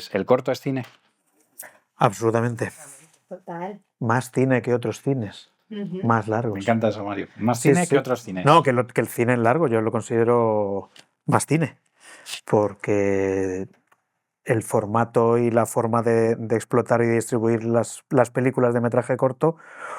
cines. ¿El corto es cine? Absolutamente. Total. Más cine que otros cines. Más largos. Me encanta eso, Mario. Más Sí, cine sí. que otros cines. No, que el cine en largo yo lo considero más cine, porque el formato y la forma de explotar y distribuir las películas de metraje corto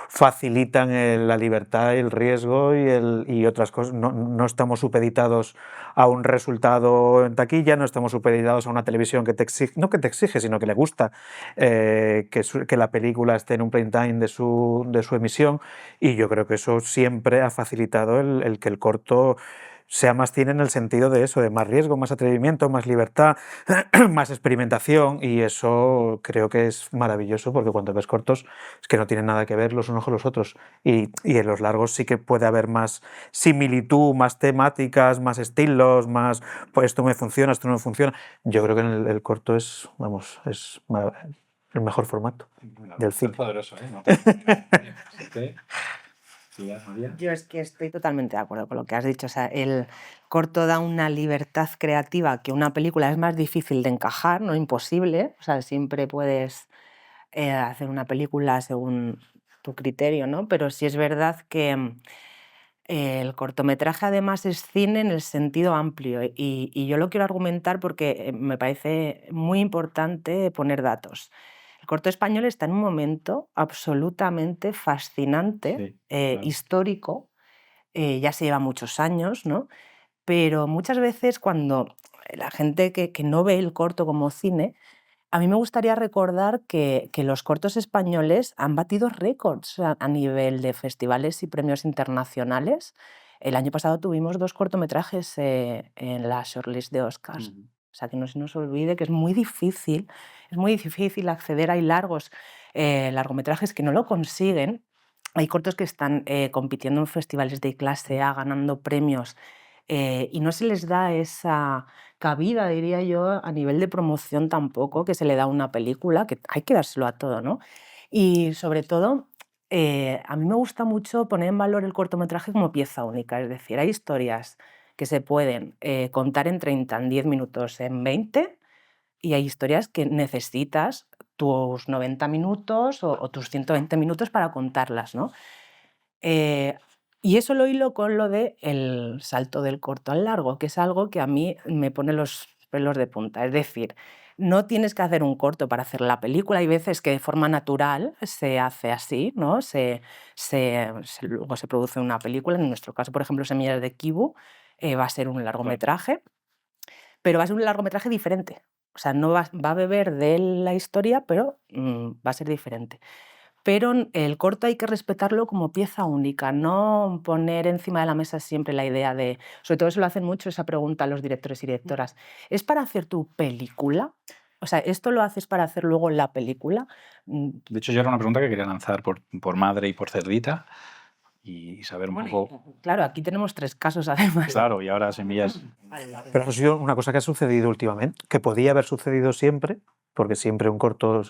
facilitan la libertad, el riesgo y otras cosas. No estamos supeditados a un resultado en taquilla, no estamos supeditados a una televisión que te exige, no que te exige, sino que le gusta que la película esté en un prime time de su emisión, y yo creo que eso siempre ha facilitado el que el corto sea más cine en el sentido de eso, de más riesgo, más atrevimiento, más libertad, más experimentación, y eso creo que es maravilloso, porque cuando ves cortos es que no tienen nada que ver los unos con los otros, y en los largos sí que puede haber más similitud, más temáticas, más estilos, más, pues esto me funciona, esto no me funciona. Yo creo que en el corto es, vamos, es el mejor formato del cine. Es poderoso, ¿eh? No. Yo es que estoy totalmente de acuerdo con lo que has dicho. O sea, el corto da una libertad creativa que una película es más difícil de encajar, no imposible. O sea, siempre puedes hacer una película según tu criterio, ¿no? Pero sí es verdad que el cortometraje además es cine en el sentido amplio, y yo lo quiero argumentar porque me parece muy importante poner datos. El corto español está en un momento absolutamente fascinante, Sí, claro. histórico, ya se lleva muchos años, ¿no? Pero muchas veces cuando la gente que no ve el corto como cine, a mí me gustaría recordar que los cortos españoles han batido récords a nivel de festivales y premios internacionales. El año pasado tuvimos 2 cortometrajes en la shortlist de Oscars. O sea, que no se nos olvide que es muy difícil acceder. Hay largometrajes que no lo consiguen. Hay cortos que están compitiendo en festivales de clase A, ganando premios, y no se les da esa cabida, diría yo, a nivel de promoción tampoco, que se le da a una película, que hay que dárselo a todo, ¿no? Y sobre todo, a mí me gusta mucho poner en valor el cortometraje como pieza única, es decir, hay historias que se pueden contar en 30, en 10 minutos, en 20, y hay historias que necesitas tus 90 minutos o tus 120 minutos para contarlas, ¿no? Y eso lo hilo con lo del salto del corto al largo, que es algo que a mí me pone los pelos de punta. Es decir, no tienes que hacer un corto para hacer la película. Hay veces que de forma natural se hace así, ¿no? Luego se produce una película. En nuestro caso, por ejemplo, Semillas de Kibu va a ser un largometraje, pero va a ser un largometraje diferente. O sea, no va a beber de la historia, pero va a ser diferente. Pero el corto hay que respetarlo como pieza única, no poner encima de la mesa siempre la idea de, sobre todo eso lo hacen mucho, esa pregunta a los directores y directoras, ¿es para hacer tu película? O sea, ¿esto lo haces para hacer luego la película? De hecho, yo era una pregunta que quería lanzar por Madre y por Cerdita, y saber un poco... Claro, aquí tenemos 3 casos además. Claro, y ahora Semillas... Pero eso ha sido una cosa que ha sucedido últimamente, que podía haber sucedido siempre, porque siempre un corto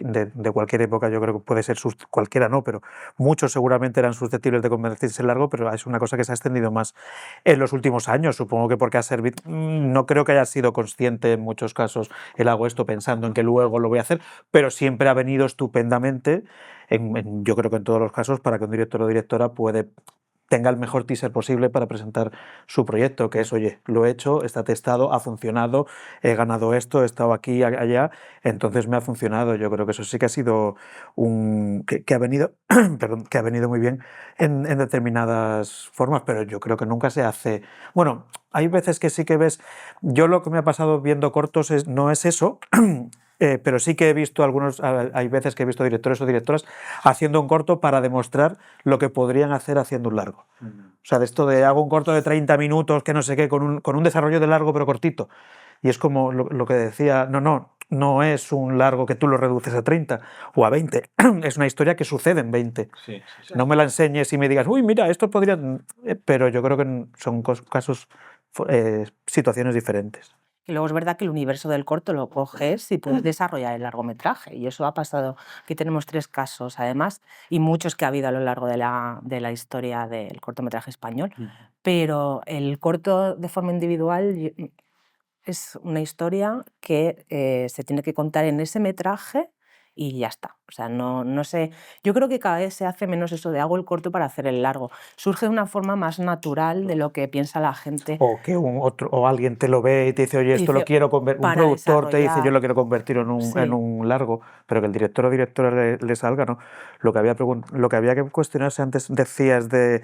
de cualquier época, yo creo que puede ser, cualquiera no, pero muchos seguramente eran susceptibles de convertirse en largo, pero es una cosa que se ha extendido más en los últimos años, supongo que porque ha servido, no creo que haya sido consciente en muchos casos, el hago esto pensando en que luego lo voy a hacer, pero siempre ha venido estupendamente, yo creo que en todos los casos, para que un director o directora tenga el mejor teaser posible para presentar su proyecto, que es, oye, lo he hecho, está testado, ha funcionado, he ganado esto, he estado aquí, allá, entonces me ha funcionado. Yo creo que eso sí que ha sido que ha venido, perdón, que ha venido muy bien en determinadas formas, pero yo creo que nunca se hace... Bueno, hay veces que sí que ves... Yo lo que me ha pasado viendo cortos no es eso, pero sí que he visto hay veces que he visto directores o directoras haciendo un corto para demostrar lo que podrían hacer haciendo un largo. O sea, de esto de hago un corto de 30 minutos, que no sé qué, con un desarrollo de largo pero cortito. Y es como lo que decía, no es un largo que tú lo reduces a 30 o a 20, es una historia que sucede en 20. Sí. No me la enseñes y me digas, uy, mira, esto podría... Pero yo creo que son casos, situaciones diferentes. Y luego es verdad que el universo del corto lo coges y puedes desarrollar el largometraje. Y eso ha pasado. Aquí tenemos 3 casos, además, y muchos que ha habido a lo largo de la historia del cortometraje español. Pero el corto de forma individual es una historia que se tiene que contar en ese metraje y ya está. O sea, no sé, yo creo que cada vez se hace menos eso de hago el corto para hacer el largo. Surge de una forma más natural de lo que piensa la gente O que o alguien te lo ve y te dice, oye, y esto lo dice, quiero convertir, un para productor te dice, yo desarrollar. lo quiero convertir en Sí, un largo, pero que el director o directora le salga, ¿no? Lo que había que cuestionarse antes, decías, de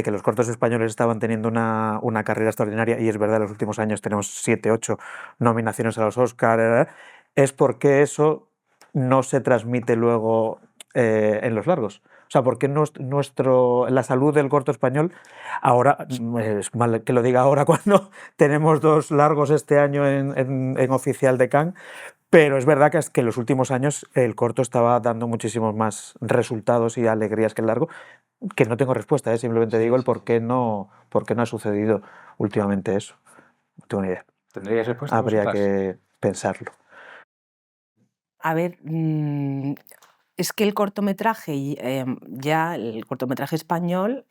que los cortos españoles estaban teniendo una carrera extraordinaria, y es verdad, en los últimos años tenemos 7, 8 nominaciones a los Oscar, es porque eso no se transmite luego en los largos. O sea, porque la salud del corto español, ahora, es mal que lo diga ahora cuando tenemos 2 largos este año en oficial de Cannes, pero es verdad que en los últimos años el corto estaba dando muchísimos más resultados y alegrías que el largo, que no tengo respuesta, simplemente digo el por qué no ha sucedido últimamente eso. No tengo ni idea. ¿Tendríais respuesta Habría vosotras? que pensarlo. a ver, es que el cortometraje, ya el cortometraje español,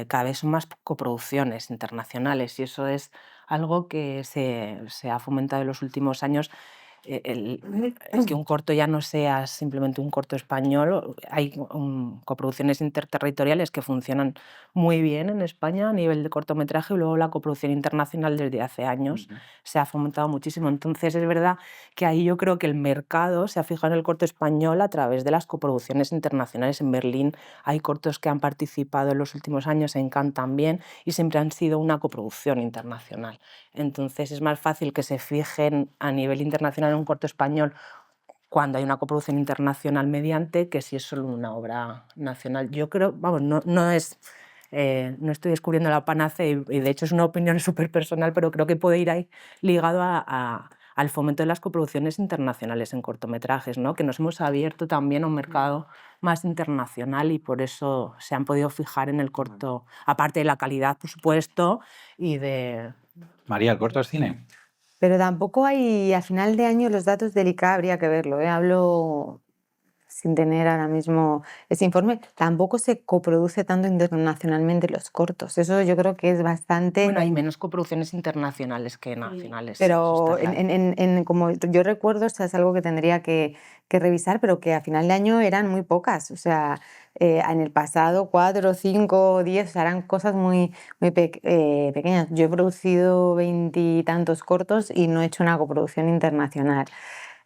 cada vez son más coproducciones internacionales y eso es algo que se ha fomentado en los últimos años. El que un corto ya no sea simplemente un corto español, hay coproducciones interterritoriales que funcionan muy bien en España a nivel de cortometraje y luego la coproducción internacional desde hace años se ha fomentado muchísimo. Entonces es verdad que ahí yo creo que el mercado se ha fijado en el corto español a través de las coproducciones internacionales. En Berlín hay cortos que han participado en los últimos años, en Cannes también, y siempre han sido una coproducción internacional. Entonces es más fácil que se fijen a nivel internacional en un corto español cuando hay una coproducción internacional mediante que si es solo una obra nacional. Yo creo, vamos, no estoy descubriendo la panacea y de hecho es una opinión súper personal, pero creo que puede ir ahí ligado al fomento de las coproducciones internacionales en cortometrajes, ¿no? Que nos hemos abierto también a un mercado más internacional y por eso se han podido fijar en el corto, aparte de la calidad, por supuesto, y de... María, ¿el corto es cine? Pero tampoco hay, a final de año, los datos del ICA habría que verlo, ¿eh? Hablo sin tener ahora mismo ese informe. Tampoco se coproduce tanto internacionalmente los cortos. Eso yo creo que es bastante... Bueno, hay menos coproducciones internacionales que nacionales. Pero eso está claro. como yo recuerdo, o sea, es algo que tendría que revisar, pero que a final de año eran muy pocas. O sea, en el pasado 4, 5, 10, o sea, eran cosas muy pequeñas. Yo he producido 20 y tantos cortos y no he hecho una coproducción internacional.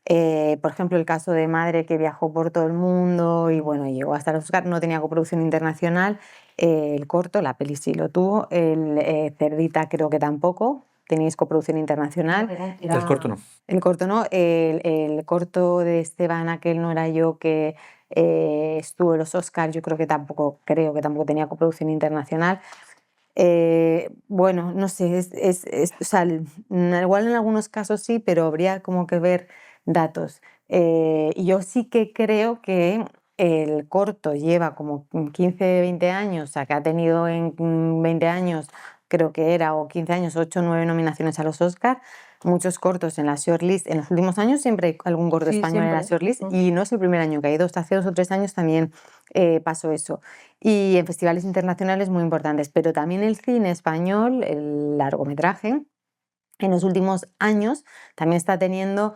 Por ejemplo, el caso de Madre, que viajó por todo el mundo y bueno, llegó hasta los Oscar, no tenía coproducción internacional. El corto, la peli sí lo tuvo. El Cerdita creo que tampoco. Tenéis coproducción internacional. El corto no. El corto no. El corto de Esteban, aquel no era yo, que estuvo en los Oscars, yo creo que tampoco tenía coproducción internacional. Bueno, no sé, o sea, igual en algunos casos sí, pero habría como que ver datos. Y yo sí que creo que el corto lleva como 15, 20 años, o sea, que ha tenido en 20 años, creo que era, o 15 años, 8 o 9 nominaciones a los Oscars, muchos cortos en la shortlist. En los últimos años siempre hay algún corto Sí, español en la siempre. shortlist y no es el primer año que hay dos, hace 2 o 3 años también pasó eso. Y en festivales internacionales muy importantes, pero también el cine español, el largometraje, en los últimos años también está teniendo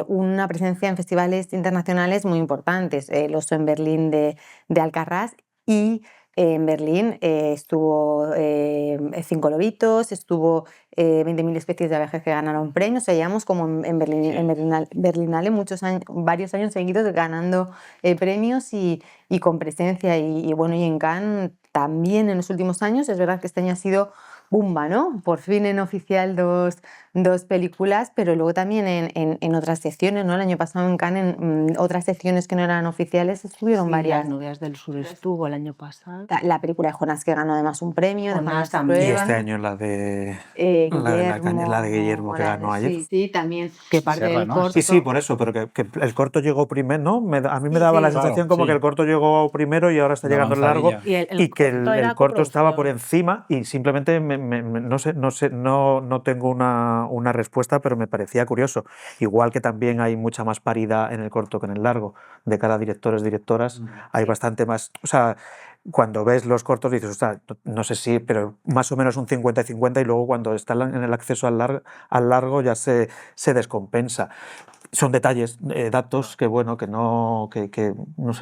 una presencia en festivales internacionales muy importantes. El Oso en Berlín de Alcarrás y en Berlín estuvo Cinco Lobitos, estuvo 20.000 especies de abejas que ganaron premios. O sea, llevamos como en Berlinale varios años seguidos ganando premios y con presencia. Y bueno, y en Cannes también en los últimos años. Es verdad que este año ha sido Bumba, ¿no? Por fin en oficial dos películas, pero luego también en otras secciones, ¿no? El año pasado en Cannes, en otras secciones que no eran oficiales, estuvieron Sí, varias. Las novias del sur estuvo el año pasado. La película de Jonás, que ganó además un premio. De Jonás Jonás también. Y Prueba. este año la de Guillermo, la de Guillermo que ganó ayer. Sí, también. Que parte Serra, del ¿no? corto. Sí, por eso, pero que el corto llegó primero, ¿no? A mí me Sí, daba la sí. sensación Claro, como sí. que el corto llegó primero y ahora está Una llegando el largo, avanzadilla. Y que el corto estaba por coproducción. encima y simplemente no sé, no tengo una una respuesta, pero me parecía curioso. Igual que también hay mucha más paridad en el corto que en el largo, de cara a directores, directoras, hay bastante más, o sea, cuando ves los cortos dices, "Ostras, no sé si, pero más o menos un 50 y 50", y luego cuando está en el acceso al largo ya se descompensa. Son detalles, datos que bueno, que no sé,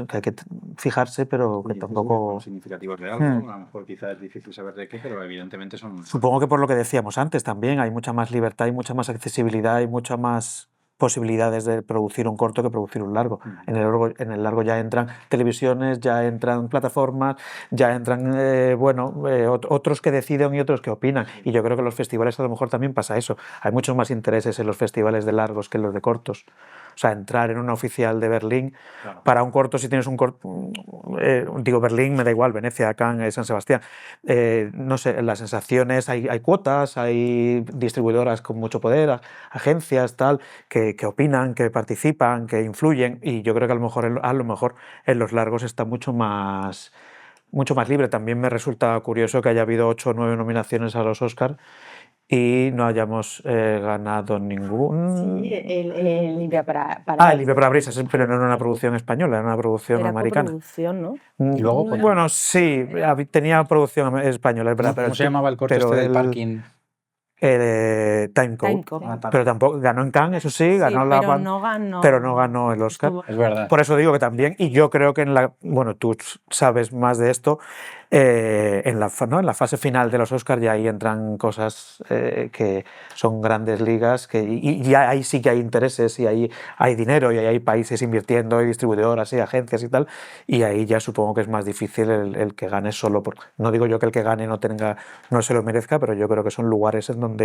que hay que fijarse, pero que tampoco... significativos de algo, a lo mejor quizás es difícil saber de qué, pero evidentemente son... Supongo que por lo que decíamos antes también, hay mucha más libertad, hay mucha más accesibilidad, hay mucha más posibilidades de producir un corto que producir un largo. En el largo ya entran televisiones, ya entran plataformas, ya entran otros que deciden y otros que opinan. Y yo creo que en los festivales a lo mejor también pasa eso. Hay muchos más intereses en los festivales de largos que en los de cortos. O sea, entrar en una oficial de Berlín, claro. Para un corto, si tienes un corto, digo Berlín, me da igual, Venecia, Cannes, San Sebastián, no sé, las sensaciones, hay cuotas, hay distribuidoras con mucho poder, agencias, tal, que opinan, que participan, que influyen, y yo creo que a lo mejor en los largos está mucho más libre. También me resulta curioso que haya habido 8 o 9 nominaciones a los Oscars y no hayamos ganado ningún... Sí, el Limpia para... el Limpia Parabrisas, pero no era una producción española, era una producción americana. Coproducción, ¿no? Y luego, bueno, sí, tenía producción española, es verdad. ¿Cómo se llamaba el corto del parking? Time Code. Pero tampoco ganó en Cannes, eso sí, ganó pero no ganó el Oscar. Es verdad. Por eso digo que también, y yo creo que bueno, tú sabes más de esto, en la fase final de los Oscars ya ahí entran cosas que son grandes ligas, y ya ahí sí que hay intereses, y ahí hay dinero, y ahí hay países invirtiendo, y distribuidoras, y agencias y tal, y ahí ya supongo que es más difícil el que gane solo. No digo yo que el que gane no se lo merezca, pero yo creo que son lugares en donde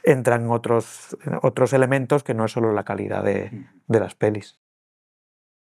entran otros elementos que no es solo la calidad de las pelis.